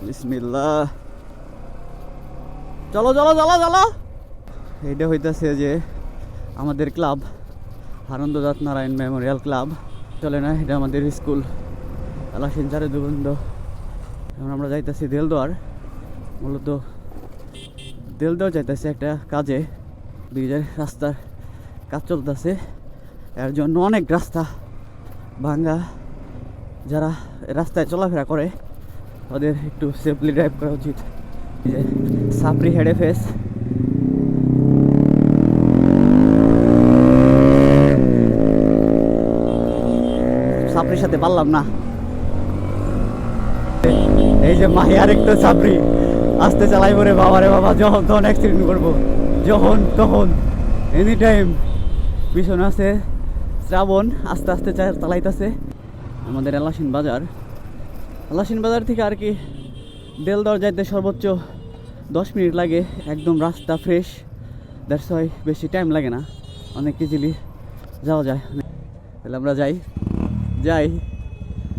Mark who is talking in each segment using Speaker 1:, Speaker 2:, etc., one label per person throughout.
Speaker 1: বিসমিল্লাহ। চলো চলো চলো চলো। এইটা হইতেছে যে আমাদের ক্লাব, আনন্দদাত নারায়ণ মেমোরিয়াল ক্লাব। চলে না, এটা আমাদের স্কুল আলাসিন চারে দুবন্ধ। এখন আমরা যাইতেছি দেলদুয়ার। মূলত দেলদুয়ার যাইতেছে একটা কাজে, ব্রিজের রাস্তার কাজ চলতেছে। এর জন্য অনেক রাস্তা ভাঙ্গা। যারা রাস্তায় চলাফেরা করে ওদের একটু সেফলি ড্রাইভ করা উচিত। যে সাপড়ি হেডে ফেস, সাপড়ির সাথে পারলাম না। এই যে মাহি আরেকটা সাপড়ি আস্তে চালাই পরে, বাবারে বাবা, যখন তখন অ্যাক্সিডেন্ট করবো, যখন তখন এনি টাইম। পিছনে আছে শ্রাবণ, আস্তে আস্তে চালাইতেছে। আমাদের আলাসিন বাজার, আলাসিন বাজার থেকে আর কি দেলদুয়ার যাইতে সর্বোচ্চ 10 মিনিট লাগে। একদম রাস্তা ফ্রেশ, দ্যাটস ওয়াই বেশি টাইম লাগে না, অনেক ইজিলি যাওয়া যায়। তাহলে আমরা যাই।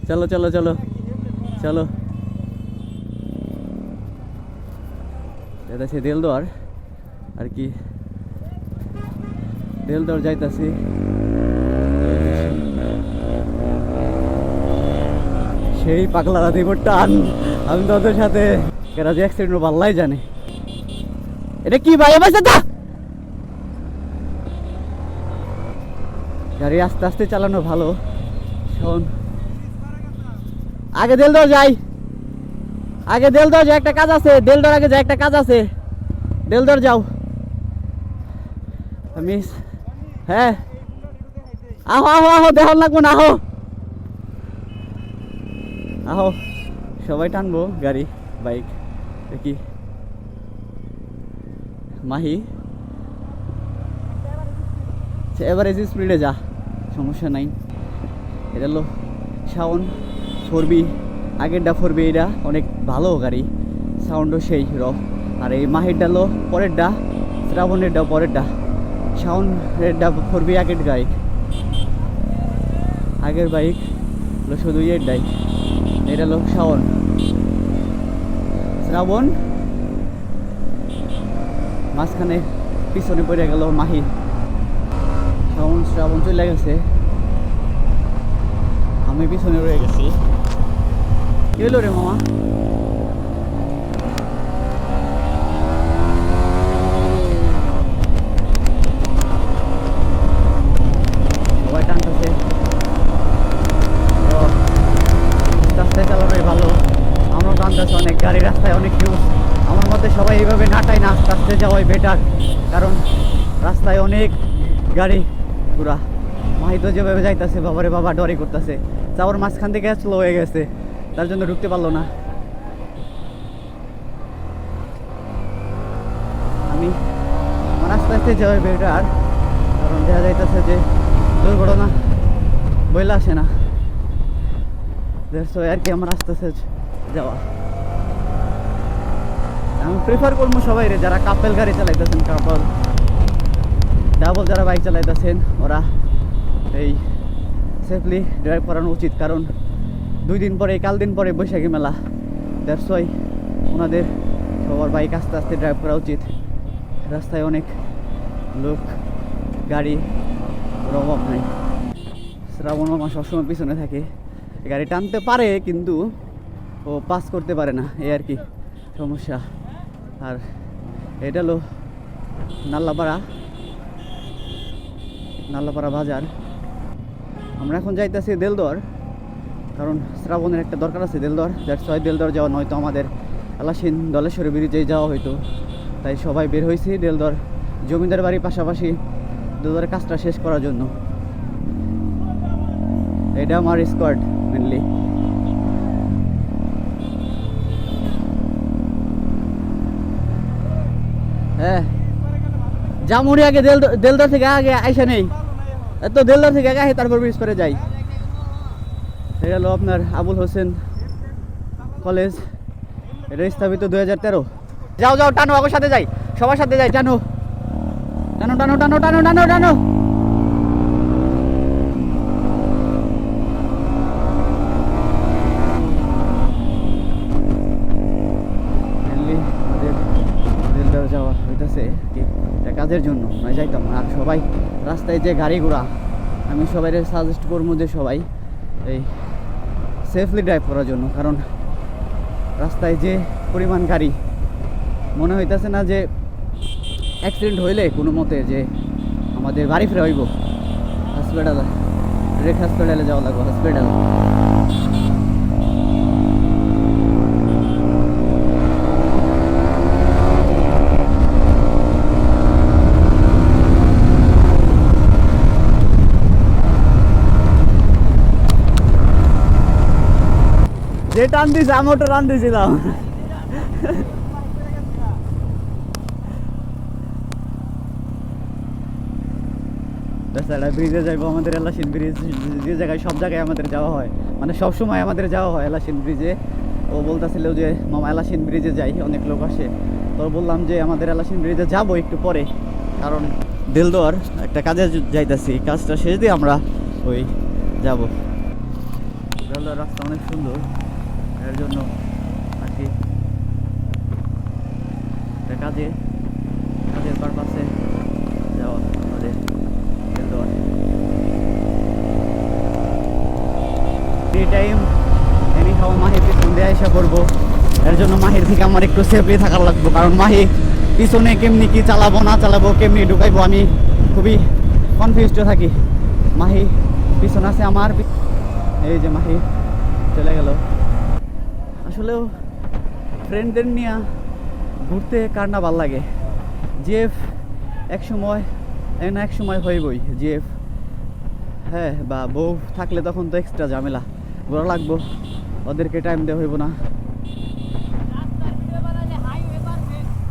Speaker 1: চলো চলো চলো চলো। এটা সে দেলদুয়ার আর কি, দেলদুয়ার যাইতাছি। সেই পাগলা রাতে টান, আমি তো ওদের সাথে কেরা যে অ্যাক্সিডেন্ট পাল্লাই জানে। এটা কি ভাই, গাড়ি আস্তে আস্তে চালানো ভালো। শোন, আগে দেলদুয়ার যাই, আগে দেলদুয়ার যাই, একটা কাজ আছে। দেলদুয়ার আগে যাই, একটা কাজ আছে। দেলদুয়ার যাও। আমি হ্যাঁ, আহো আহো আহো, দেখান লাগবো না, আহো আহো। সবাই টানবো গাড়ি, বাইক। দেখি মাহি এভারেজ স্পিডে যা, সমস্যা নাই। এটা হলো শাওন 4B, আগেরটা 4B, এটা অনেক ভালো গাড়ি, সাউন্ডও সেই র। আর এই মাহিরটা হলো পরেরটা, শ্রাবণেরটাও পরেরটা। শাওনেরটা 4B আগের বাইক, আগের বাইক হলো শুধু এরটাই। এটা হলো শাওন, শ্রাবণ মাঝখানে, পিছনে পড়ে গেল মাহি। শ্রাবণ চলে গেছে, আমি পিছনে রয়ে গেছি। কি হলো রে মামা? সবাই টানতেছে, রাস্তায় চালানোই ভালো। আমরাও টানতেছি অনেক, গাড়ি রাস্তায় অনেক ইউজ। আমার মতে সবাই এইভাবে নাটায় না, আস্তে আস্তে যাওয়াই বেটার, কারণ রাস্তায় অনেক গাড়ি পুরা। মাহি তো যেভাবে যাইতেছে, বাবারে বাবা, ডরি করতেছে। চাওয়ার মাঝখান থেকে স্লো হয়ে গেছে, তার জন্য ঢুকতে পারলো না। আমি আমার আস্তে আস্তে যাওয়াই বেটার, কারণ দেখা যাইতেছে যে দুর্ঘটনা বইলে আসে না। আর কি আমার আস্তে আস্তে যাওয়া। আমি প্রিফার করবো সবাই রে, যারা কাপল গাড়ি চালাইতেছেন, কাপল ডাবল যারা বাইক চালাইতেছেন, ওরা এই সেফলি ড্রাইভ করানো উচিত। কারণ 2 দিন পরে, কাল দিন পরে বৈশাখী মেলা, দ্যাটস ওয়াই ওনাদের সবার বাইক আস্তে আস্তে ড্রাইভ করা উচিত। রাস্তায় অনেক লোক, গাড়ি, ওর অভাব নাই। শ্রাবণ মামা সবসময় পিছনে থাকে, গাড়ি টানতে পারে কিন্তু ও পাস করতে পারে না, এই আর কি সমস্যা। আর এটা হলো নাল্লাপাড়া বাজার। আমরা এখন যাইতেছি দেলদুয়ার, কারণ শ্রাবণের একটা দরকার আছে দেলদুয়ার। দ্যাটস ওয়াই দেলদুয়ার যাওয়া, নয়তো আমাদের আলাসিন দলেশ্বরী ব্রিজে যাওয়া হইতো। তাই সবাই বের হয়েছি দেলদুয়ার জমিদার বাড়ির পাশাপাশি দেলদুয়ারের কাজটা শেষ করার জন্য। এটা আমার স্কোয়াড মেনলি। হ্যাঁ, জামুরি আগে দেলদুয়ার থেকে আগে আইসা নেই, এত দেলদুয়ার থেকে আগে তারপর ব্রিজ করে যাই। এটা হলো আপনার আবুল হোসেন কলেজ, এটা স্থাপিত 2013। যাও যাও, টানো, আমার সাথে যাই, সবার সাথে যাই, টানো টানো টানো টানো টানো টানো টানো। কাজের জন্য মানে যাইতাম না। আর সবাই রাস্তায় যে গাড়ি ঘোড়া, আমি সবাই সাজেস্ট করবো যে সবাই এই সেফলি ড্রাইভ করার জন্য। কারণ রাস্তায় যে পরিমাণ গাড়ি, মনে হইতেছে না যে অ্যাক্সিডেন্ট হইলে কোনো মতে যে আমাদের বাড়ি ফিরে হইব। হসপিটালে ডিরেক্ট হসপিটালে যাওয়া লাগবে। হসপিটাল যে টান দিয়েছে আমি ওটা টান দিয়েছিলাম। ব্রিজে যাইবো, আমাদের এলাসিন ব্রিজ যে জায়গায় সব জায়গায় আমাদের যাওয়া হয়, মানে সব সময় আমাদের যাওয়া হয় এলাসিন ব্রিজে। ও বলতেছিল যে মামা এলাসিন ব্রিজে যাই, অনেক লোক আসে। তো বললাম যে আমাদের এলাসিন ব্রিজে যাবো একটু পরে, কারণ দিলদর একটা কাজে যাইতেছি, কাজটা শেষ দিয়ে আমরা ওই যাবো। দিলদর রাস্তা অনেক সুন্দর, এর জন্য আর কি কাজের পারপাসে যাওয়া আমাদের দিলদর। এই টাইম এনি হাও মাহির পিছন দিয়ে এসে করবো, এর জন্য মাহির থেকে আমার একটু সেফলি থাকার লাগবে। কারণ মাহি পিছনে কেমনি কি চালাবো না চালাবো, কেমনি ঢুকাইবো, আমি খুবই কনফিউজড থাকি। মাহি পিছনে আছে আমার, এই যে মাহি চলে গেল। আসলেও ফ্রেন্ডদের নিয়ে ঘুরতে কার না ভাল লাগে। জিএফ এক সময় হইবই জিএফ, হ্যাঁ, বা বউ থাকলে তখন তো এক্সট্রা ঝামেলা, ঘোরা লাগবো, ওদেরকে টাইম দেওয়া হইব না।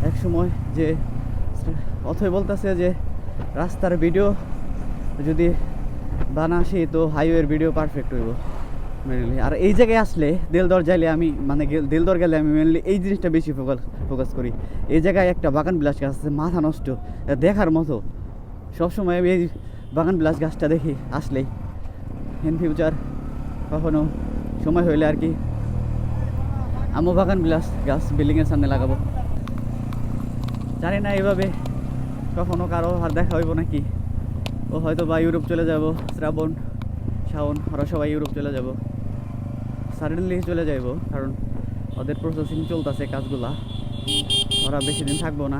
Speaker 1: এক সময় যে অথই বলতেছে যে রাস্তার ভিডিও যদি বানাসি তো হাইওয়ের ভিডিও পারফেক্ট হইব মেনলি। আর এই জায়গায় আসলে দিলদর যাইলে আমি মানে দিলদর গেলে আমি মেনলি এই জিনিসটা বেশি ফোকাস করি। এই জায়গায় একটা বাগান বিলাস গাছ আছে, মাথা নষ্ট, দেখার মতো। সবসময় আমি এই বাগান বিলাস গাছটা দেখি আসলেই। ইন ফিউচার কখনো সময় হইলে আর কি আমিও বাগান বিলাস গাছ বিল্ডিংয়ের সামনে লাগাবো। জানি না এইভাবে কখনো কারো আর দেখা হইব নাকি। ও হয়তো বা ইউরোপ চলে যাব, শ্রাবণ শাওন ওরা সবাই ইউরোপ চলে যাব, সাডেনলি চলে যাইব। কারণ ওদের প্রসেসিং চলতেছে কাজগুলা, ওরা বেশি দিন থাকবো না,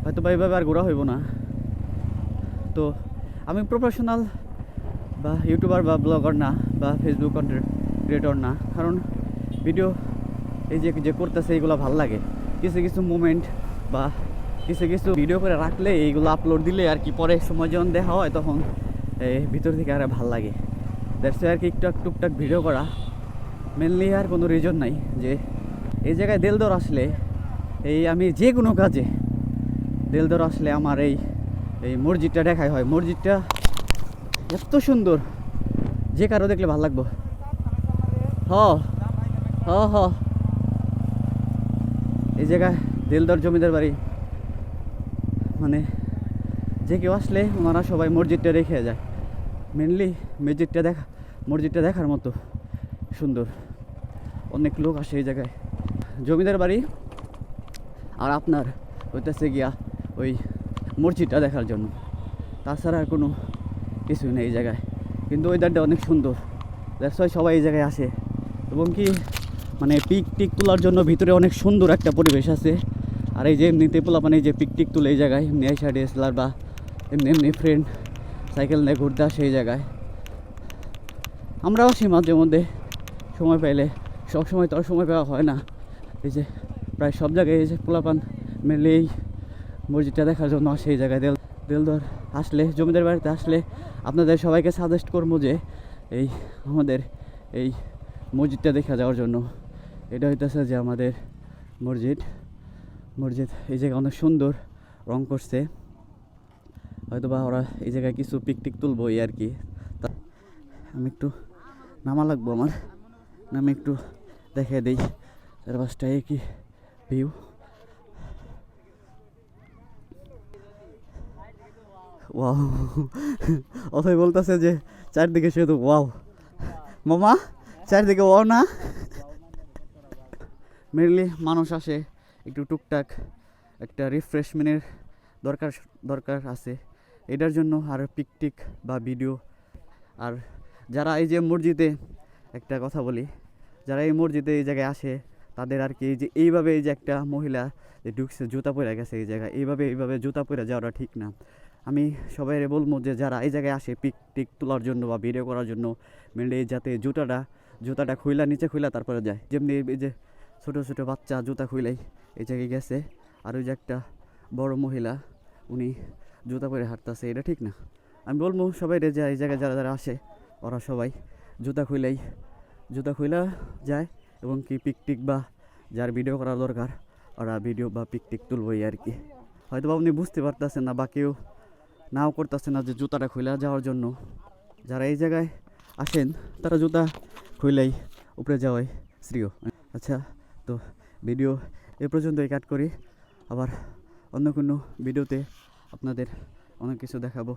Speaker 1: হয়তো বা এইভাবে আর ঘোরা হইব না। তো আমি প্রফেশনাল বা ইউটিউবার বা ব্লগার না, বা ফেসবুক কন্টেন্ট ক্রিয়েটর না। কারণ ভিডিও এই যে করতেছে এইগুলো ভাল লাগে, কিছু মুমেন্ট বা কিছু ভিডিও করে রাখলে এইগুলো আপলোড দিলে আর কি পরে সময় যখন দেখা হয় তখন এই ভিতর থেকে আর ভাল লাগে। দ্যাটস আর কি টুকটাক ভিডিও করা মেনলি, আর কোনো রিজন নাই। যে এই জায়গায় দিলদর আসলে এই আমি যে কোনো কাজে দিলদর আসলে আমার এই মসজিদটা দেখাই হয়। মসজিদটা এত সুন্দর, যে কারো দেখলে ভাল লাগবো। হ হ হ এই জায়গায় দিলদর জমিদার বাড়ি, মানে যে কেউ আসলে ওনারা সবাই মসজিদটা রেখে যায়। মেনলি মসজিদটা দেখার মতো সুন্দর, অনেক লোক আসে এই জায়গায়। জমিদার বাড়ি আর আপনার হইতেছে গিয়া ওই মসজিদটা দেখার জন্য, তাছাড়া আর কোনো কিছুই নেই এই জায়গায়। কিন্তু ওয়েদারটা অনেক সুন্দর, দ্যাটস ওয়াই সবাই এই জায়গায় আসে। এবং কি মানে পিক তোলার জন্য ভিতরে অনেক সুন্দর একটা পরিবেশ আছে। আর এই যে এমনিতে পোলাপান এই যে পিক তুলে এই জায়গায় এমনি আইসা ডিএসএলআর বা এমনি ফ্রেন্ড সাইকেল নিয়ে ঘুরতে আসে এই জায়গায়। আমরাও আসি মাঝে মধ্যে সময় পাইলে, সব সময় তো আর সময় পাওয়া হয় না। এই যে প্রায় সব জায়গায় এই যে পোলাপান মেনলি এই মসজিদটা দেখার জন্য আসে এই জায়গায়। দিলদর আসলে, জমিদার বাড়িতে আসলে আপনাদের সবাইকে সাজেস্ট করবো যে এই আমাদের এই মসজিদটা দেখা যাওয়ার জন্য। এটা হইতেছে যে আমাদের মসজিদ এই জায়গায় অনেক সুন্দর রং করছে, হয়তো বা ওরা এই জায়গায় কিছু পিকটিক তুলবো এই আর কি। আমি একটু নামা লাগবো, আমার আমি একটু দেখে দিই চারপাশটায় কি ভিউ। ওয়াও, অথই বলতেছে যে চারদিকে শুধু ওয়াও। মামা চারদিকে ওয়াও না? মেনলি মানুষ আসে একটু টুকটাক একটা রিফ্রেশমেন্টের দরকার দরকার আছে এটার জন্য। আর পিকটিক বা ভিডিও, আর যারা এই যে মসজিদে, একটা কথা বলি, যারা এই মসজিদে এই জায়গায় আসে তাদের আর কি এই যে এইভাবে এই যে একটা মহিলা যে ঢুকছে জুতা পরে গেছে এই জায়গায়, এইভাবে জুতা পরে যাওয়াটা ঠিক না। আমি সবাই বলবো যে যারা এই জায়গায় আসে পিকটিক তোলার জন্য বা ভিডিও করার জন্য, মেনলি যাতে জুতাটা খুইলা নিচে খুইলা তারপরে যায়। যেমনি এই যে ছোটো ছোটো বাচ্চা জুতা খুইলাই এই জায়গায় গেছে, আর ওই যে একটা বড় মহিলা উনি জুতা পরে হাঁটতেছে, এটা ঠিক না। আমি বলবো সবাই যে এই জায়গায় যারা যারা আসে ওরা সবাই জুতা খুইলা যায়, এবং কি পিকটিক বা যার ভিডিও করা দরকার ওরা ভিডিও বা পিকটিক তুলবই আর কি। হয়তো বা আপনি বুঝতে পারতেছেন না বা কেউ নাও করতেছে না যে জুতাটা খুইলা যাওয়ার জন্য। যারা এই জায়গায় আসেন তারা জুতা খুইলাই উপরে যাওয়াই শ্রেয়। আচ্ছা, তো ভিডিও এ পর্যন্তই কাট করি, আবার অন্য কোনো ভিডিওতে আপনাদের অনেক কিছু দেখাবো।